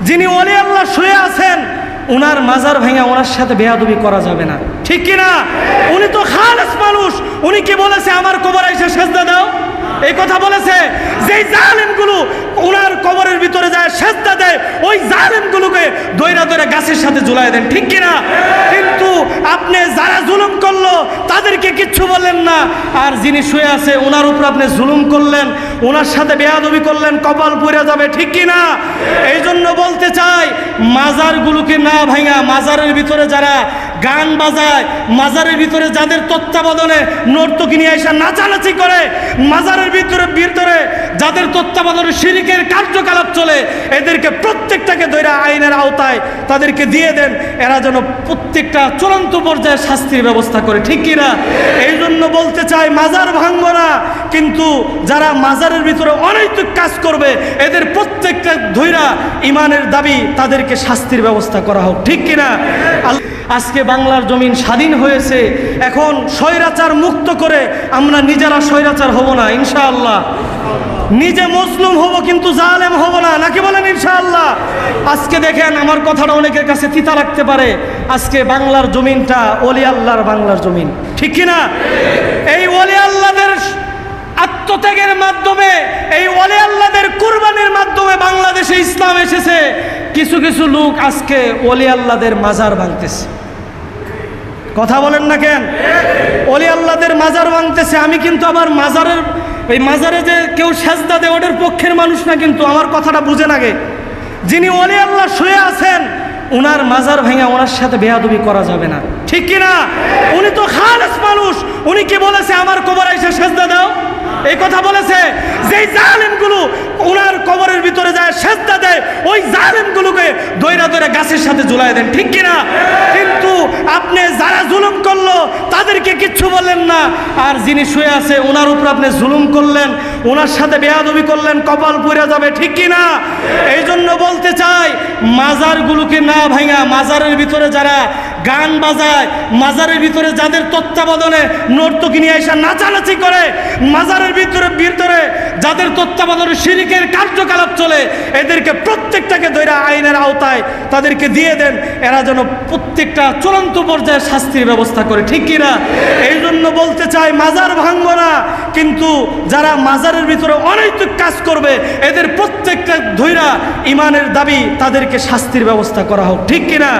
যিনি ওলি আল্লাহ শুয়ে আছেন উনার মাজার ভেঙে ওনার সাথে বেয়াদবি করা যাবে না, ঠিক কিনা? উনি তো খালেস মানুষ। উনি কি বলেছে আমার কবরে এসে সেজদা দাও? এই কথা বলেছে? যেই জালেমগুলো ওনার কবরের ভিতরে যায় সেজদা দেয়, ওই জালেমগুলোকে দইরা দইরা গাছের সাথে ঝুলাই দেন, ঠিক কিনা? কিন্তু আপনি যারা জুলুম করলো তাদেরকে কিচ্ছু বললেন না, আর যিনি শুয়ে আছে ওনার উপর আপনি জুলুম করলেন, ওনার সাথে বেয়াদবি করলেন, কপাল পুড়ে যাবে, ঠিক কিনা? এই জন্য বলতে চাই, মাজারগুলোকে না ভাঙা, মাজারের ভিতরে যারা গান বাজায়, মাজারের ভিতরে যাদের তত্ত্বাবধানে নর্তকী নিয়ে এসে নাচানাচি করে, মাজারের ভিতরে যাদের তত্ত্বাবধানে শিরকের কার্যকলাপ চলে, এদেরকে প্রত্যেকটাকে ধইরা আইনের আওতায় তাদেরকে দিয়ে দেন, এরা যেন প্রত্যেকটা চূড়ান্ত পর্যায়ে শাস্তির ব্যবস্থা করে, ঠিক কিনা? এই জন্য বলতে চাই, মাজার ভাঙবো না, কিন্তু যারা মাজারের ভিতরে অনৈতিক কাজ করবে এদের প্রত্যেকটা ধইরা ইমানের দাবি তাদেরকে শাস্তির ব্যবস্থা করা হোক, ঠিক কিনা? আজকে বাংলার জমিন স্বাধীন হয়েছে, এখন স্বৈরাচার মুক্ত করে আমরা নিজেরা স্বৈরাচার হব না ইনশাআল্লাহ, নিজে মুসলিম হব কিন্তু জালেম হব না, নাকি বলেন ইনশাআল্লাহ? আজকে দেখেন, আমার কথাটা অনেকের কাছে তিতা লাগতে পারে, আজকে বাংলার জমিনটা ওলি আল্লাহর বাংলার জমিন, ঠিক কিনা? এই ওলি আল্লাহদের আত্মত্যাগের মাধ্যমে, এই ওলি আল্লাহদের কুরবানির মাধ্যমে বাংলাদেশে ইসলাম এসেছে। কিছু কিছু লোক আজকে ওলি আল্লাহদের মাজার ভাঙতেছে, কথা বলেন না কেন? ওলি আল্লাহদের মাজার ভাঙতেছে। আমি কিন্তু আবার মাজারের, এই মাজারে যে কেউ সেজদা দেয় ওদের পক্ষের মানুষ না, কিন্তু আমার কথাটা বুঝেন আগে। যিনি ওলি আল্লাহ শুয়ে আছেন উনার মাজার ভেঙে ওনার সাথে বেয়াদবি করা যাবে না, ঠিক কিনা? উনি তো খালেস মানুষ। উনি কি বলেছে আমার কবরে এসে সেজদা দাও? এই কথা বলেছে? যেই জালেমগুলো ওনার কবরের ভিতরে যায় সেজদা দেয়, ওই জালেমগুলোকে দইরা দইরা গাছের সাথে ঝুলাই দেন, ঠিক কিনা? কিন্তু আপনি যারা জুলুম করলো তাদেরকে কিচ্ছু বললেন না, আর যিনি শুয়ে আছে ওনার উপর আপনি জুলুম করলেন, ওনার সাথে বেয়াদবি করলেন, কপাল পুড়ে যাবে, ঠিক কিনা? এই জন্য বলতে চাই, মাজারগুলোকে না ভাঙা, মাজারের ভিতরে যারা গান বাজায়, মাজারের ভিতরে যাদের তত্ত্বাবধানে নর্তকী নিয়ে এসে নাচানাচি করে, মাজারের ভিতরে যাদের তত্ত্বাবধানে শিরকের কার্যকলাপ চলে, এদেরকে প্রত্যেকটাকে ধইরা আইনের আওতায় তাদেরকে দিয়ে দেন, এরা যেন প্রত্যেকটা চূড়ান্ত পর্যায়ে শাস্তির ব্যবস্থা করে, ঠিক কিনা? এই জন্য বলতে চাই, মাজার ভাঙবো না, কিন্তু যারা মাজারের ভিতরে অনৈতিক কাজ করবে এদের প্রত্যেকটা ধইরা ইমানের দাবি তাদেরকে শাস্তির ব্যবস্থা করা হোক, ঠিক কিনা?